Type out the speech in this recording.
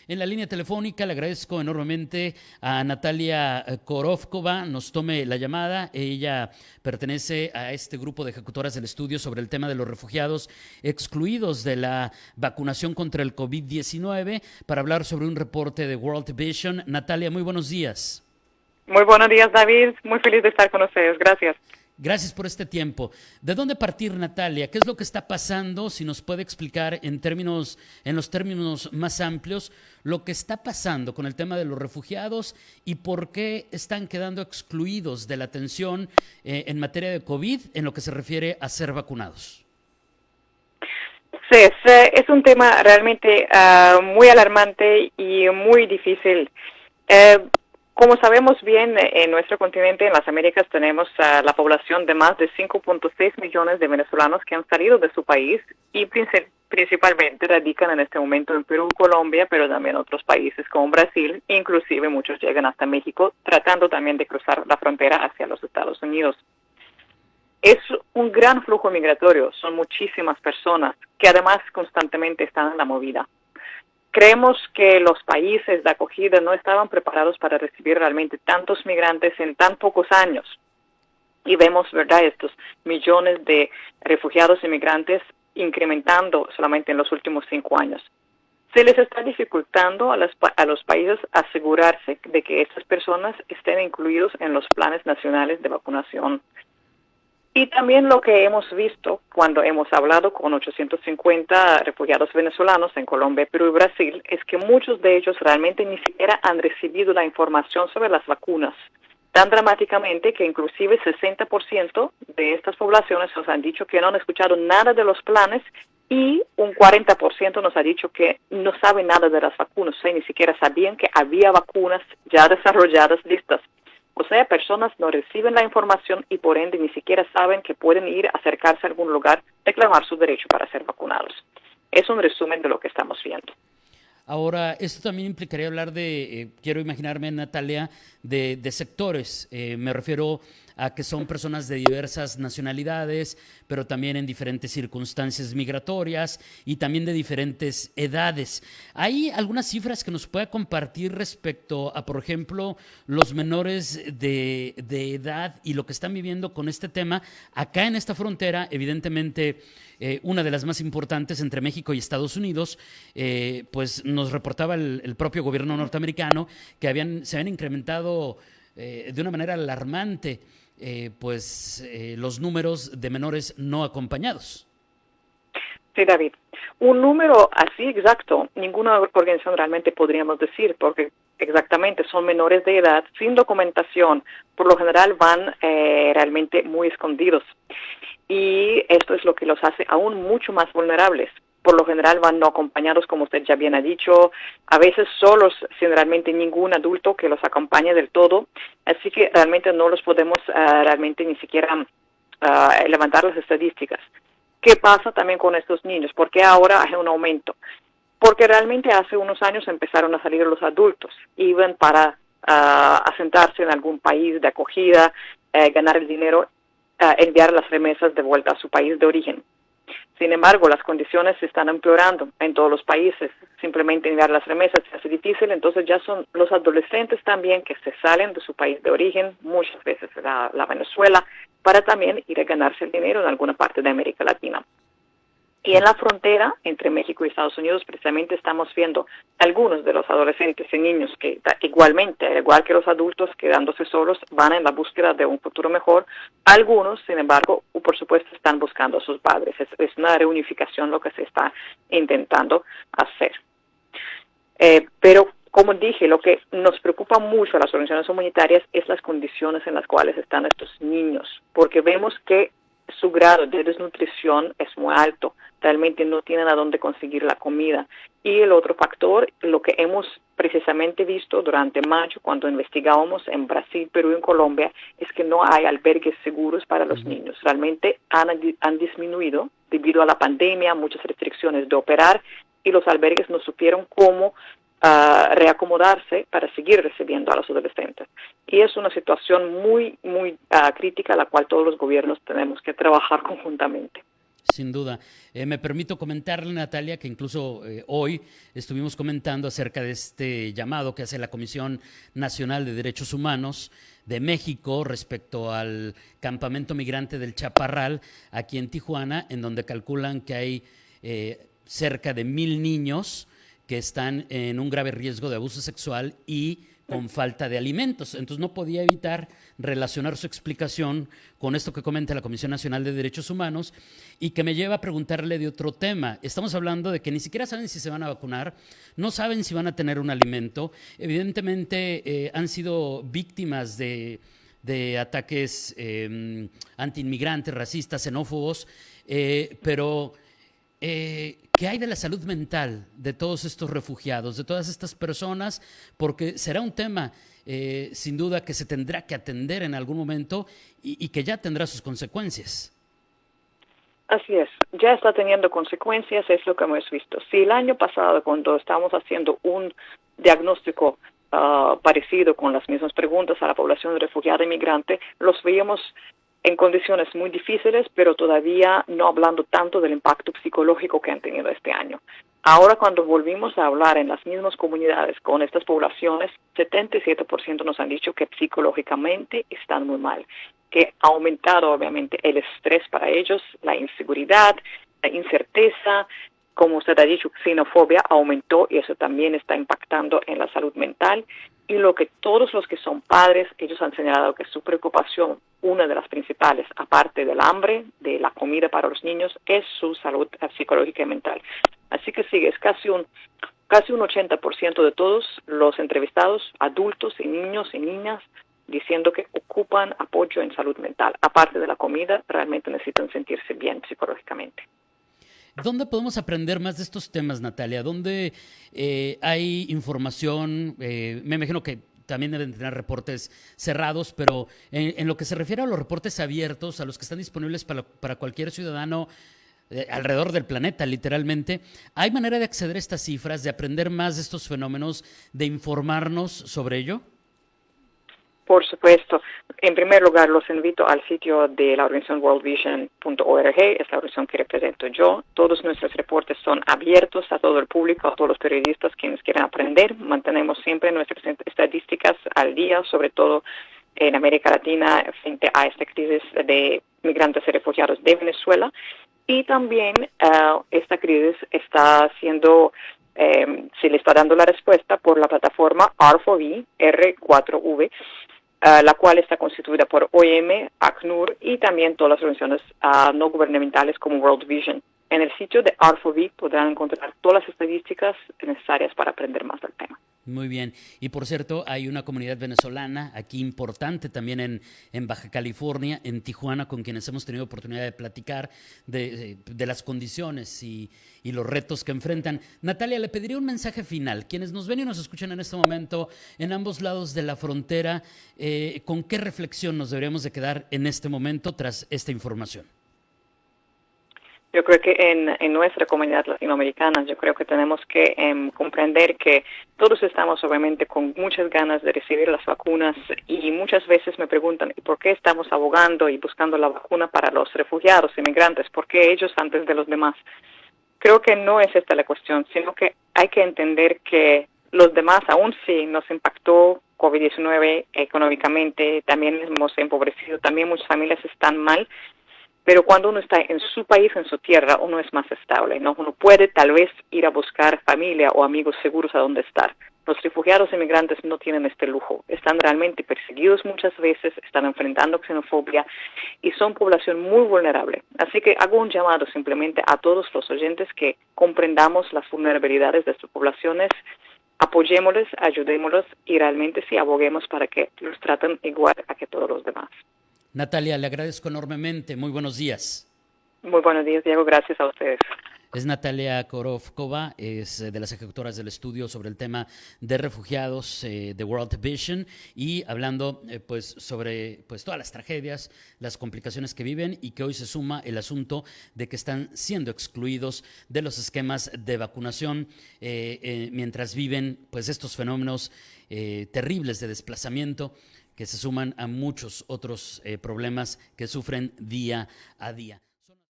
En la línea telefónica le agradezco enormemente a Natalia Korovkova, nos tome la llamada. Ella pertenece a este grupo de ejecutoras del estudio sobre el tema de los refugiados excluidos de la vacunación contra el COVID-19 para hablar sobre un reporte de World Vision. Natalia, muy buenos días. Muy buenos días, David. Muy feliz de estar con ustedes. Gracias. Gracias por este tiempo. ¿De dónde partir, Natalia? ¿Qué es lo que está pasando? Si nos puede explicar en los términos más amplios, lo que está pasando con el tema de los refugiados y por qué están quedando excluidos de la atención en materia de COVID en lo que se refiere a ser vacunados. Sí, es un tema realmente muy alarmante y muy difícil. Como sabemos bien, en nuestro continente, en las Américas, tenemos la población de más de 5.6 millones de venezolanos que han salido de su país y principalmente radican en este momento en Perú, Colombia, pero también otros países como Brasil, inclusive muchos llegan hasta México, tratando también de cruzar la frontera hacia los Estados Unidos. Es un gran flujo migratorio, son muchísimas personas que además constantemente están en la movida. Creemos que los países de acogida no estaban preparados para recibir realmente tantos migrantes en tan pocos años. Y vemos, ¿verdad?, estos millones de refugiados y migrantes incrementando solamente en los últimos 5 años. Se les está dificultando a los países asegurarse de que estas personas estén incluidos en los planes nacionales de vacunación. Y también lo que hemos visto cuando hemos hablado con 850 refugiados venezolanos en Colombia, Perú y Brasil, es que muchos de ellos realmente ni siquiera han recibido la información sobre las vacunas, tan dramáticamente que inclusive 60% de estas poblaciones nos han dicho que no han escuchado nada de los planes y un 40% nos ha dicho que no saben nada de las vacunas, o sea, ni siquiera sabían que había vacunas ya desarrolladas, listas. O sea, personas no reciben la información y por ende ni siquiera saben que pueden ir a acercarse a algún lugar, reclamar su derecho para ser vacunados. Es un resumen de lo que estamos viendo. Ahora, esto también implicaría hablar quiero imaginarme, Natalia, de sectores. Me refiero a que son personas de diversas nacionalidades, pero también en diferentes circunstancias migratorias y también de diferentes edades. ¿Hay algunas cifras que nos pueda compartir respecto a, por ejemplo, los menores de edad y lo que están viviendo con este tema acá en esta frontera? Evidentemente, una de las más importantes entre México y Estados Unidos, pues nos reportaba el propio gobierno norteamericano que se habían incrementado de una manera alarmante los números de menores no acompañados. Sí, David. Un número así exacto, ninguna organización realmente podríamos decir, porque exactamente son menores de edad, sin documentación, por lo general van realmente muy escondidos. Y esto es lo que los hace aún mucho más vulnerables. Por lo general van no acompañados, como usted ya bien ha dicho, a veces solos, sin realmente ningún adulto que los acompañe del todo. Así que realmente no los podemos realmente ni siquiera levantar las estadísticas. ¿Qué pasa también con estos niños? ¿Por qué ahora hay un aumento? Porque realmente hace unos años empezaron a salir los adultos, iban para asentarse en algún país de acogida, ganar el dinero, enviar las remesas de vuelta a su país de origen. Sin embargo, las condiciones se están empeorando en todos los países. Simplemente enviar las remesas se hace difícil, entonces ya son los adolescentes también que se salen de su país de origen, muchas veces la Venezuela, para también ir a ganarse el dinero en alguna parte de América Latina. Y en la frontera entre México y Estados Unidos precisamente estamos viendo algunos de los adolescentes y niños que igualmente, al igual que los adultos, quedándose solos, van en la búsqueda de un futuro mejor. Algunos, sin embargo, por supuesto, están buscando a sus padres. Es una reunificación lo que se está intentando hacer. Pero, como dije, lo que nos preocupa mucho a las organizaciones humanitarias es las condiciones en las cuales están estos niños, porque vemos que su grado de desnutrición es muy alto, realmente no tienen a dónde conseguir la comida. Y el otro factor, lo que hemos precisamente visto durante mayo cuando investigábamos en Brasil, Perú y en Colombia, es que no hay albergues seguros para los niños. Realmente han disminuido debido a la pandemia, muchas restricciones de operar y los albergues no supieron cómo reacomodarse para seguir recibiendo a los adolescentes. Y es una situación muy crítica a la cual todos los gobiernos tenemos que trabajar conjuntamente. Sin duda. Me permito comentarle, Natalia, que incluso hoy estuvimos comentando acerca de este llamado que hace la Comisión Nacional de Derechos Humanos de México respecto al campamento migrante del Chaparral aquí en Tijuana, en donde calculan que hay cerca de 1,000 niños que están en un grave riesgo de abuso sexual y con falta de alimentos. Entonces no podía evitar relacionar su explicación con esto que comenta la Comisión Nacional de Derechos Humanos y que me lleva a preguntarle de otro tema. Estamos hablando de que ni siquiera saben si se van a vacunar, no saben si van a tener un alimento. Evidentemente han sido víctimas de ataques antiinmigrantes, racistas, xenófobos, pero ¿qué hay de la salud mental de todos estos refugiados, de todas estas personas? Porque será un tema, sin duda, que se tendrá que atender en algún momento y que ya tendrá sus consecuencias. Así es, ya está teniendo consecuencias, es lo que hemos visto. Si el año pasado, cuando estábamos haciendo un diagnóstico parecido con las mismas preguntas a la población refugiada e inmigrante, los veíamos en condiciones muy difíciles, pero todavía no hablando tanto del impacto psicológico que han tenido este año. Ahora, cuando volvimos a hablar en las mismas comunidades con estas poblaciones, 77% nos han dicho que psicológicamente están muy mal, que ha aumentado obviamente el estrés para ellos, la inseguridad, la incerteza, como usted ha dicho, xenofobia aumentó y eso también está impactando en la salud mental. Y lo que todos los que son padres, ellos han señalado que su preocupación, una de las principales, aparte del hambre, de la comida para los niños, es su salud psicológica y mental. Así que sí, es casi un 80% de todos los entrevistados, adultos y niños y niñas, diciendo que ocupan apoyo en salud mental. Aparte de la comida, realmente necesitan sentirse bien psicológicamente. ¿Dónde podemos aprender más de estos temas, Natalia? ¿Dónde hay información? Me imagino que también deben tener reportes cerrados, pero en lo que se refiere a los reportes abiertos, a los que están disponibles para cualquier ciudadano alrededor del planeta, literalmente, ¿hay manera de acceder a estas cifras, de aprender más de estos fenómenos, de informarnos sobre ello? Por supuesto. En primer lugar, los invito al sitio de la organización worldvision.org, es la organización que represento yo. Todos nuestros reportes son abiertos a todo el público, a todos los periodistas quienes quieran aprender. Mantenemos siempre nuestras estadísticas al día, sobre todo en América Latina, frente a esta crisis de migrantes y refugiados de Venezuela. Y también esta crisis está siendo... se le está dando la respuesta por la plataforma R4V, R4V, la cual está constituida por OIM, ACNUR y también todas las organizaciones no gubernamentales como World Vision. En el sitio de R4V podrán encontrar todas las estadísticas necesarias para aprender más del tema. Muy bien. Y por cierto, hay una comunidad venezolana aquí importante también en Baja California, en Tijuana, con quienes hemos tenido oportunidad de platicar de las condiciones y los retos que enfrentan. Natalia, le pediría un mensaje final. Quienes nos ven y nos escuchan en este momento en ambos lados de la frontera, ¿con qué reflexión nos deberíamos de quedar en este momento tras esta información? Yo creo que en nuestra comunidad latinoamericana, yo creo que tenemos que comprender que todos estamos obviamente con muchas ganas de recibir las vacunas y muchas veces me preguntan, ¿y por qué estamos abogando y buscando la vacuna para los refugiados, inmigrantes? ¿Por qué ellos antes de los demás? Creo que no es esta la cuestión, sino que hay que entender que los demás, aún si nos impactó COVID-19 económicamente, también hemos empobrecido, también muchas familias están mal. Pero cuando uno está en su país, en su tierra, uno es más estable, ¿no? Uno puede tal vez ir a buscar familia o amigos seguros a donde estar. Los refugiados e inmigrantes no tienen este lujo. Están realmente perseguidos muchas veces, están enfrentando xenofobia y son población muy vulnerable. Así que hago un llamado simplemente a todos los oyentes que comprendamos las vulnerabilidades de sus poblaciones, apoyémosles, ayudémoslos y realmente sí aboguemos para que los traten igual a que todos los demás. Natalia, le agradezco enormemente. Muy buenos días. Muy buenos días, Diego. Gracias a ustedes. Es Natalia Korovkova, es de las ejecutoras del estudio sobre el tema de refugiados de World Vision y hablando pues sobre pues todas las tragedias, las complicaciones que viven y que hoy se suma el asunto de que están siendo excluidos de los esquemas de vacunación mientras viven pues estos fenómenos terribles de desplazamiento que se suman a muchos otros problemas que sufren día a día.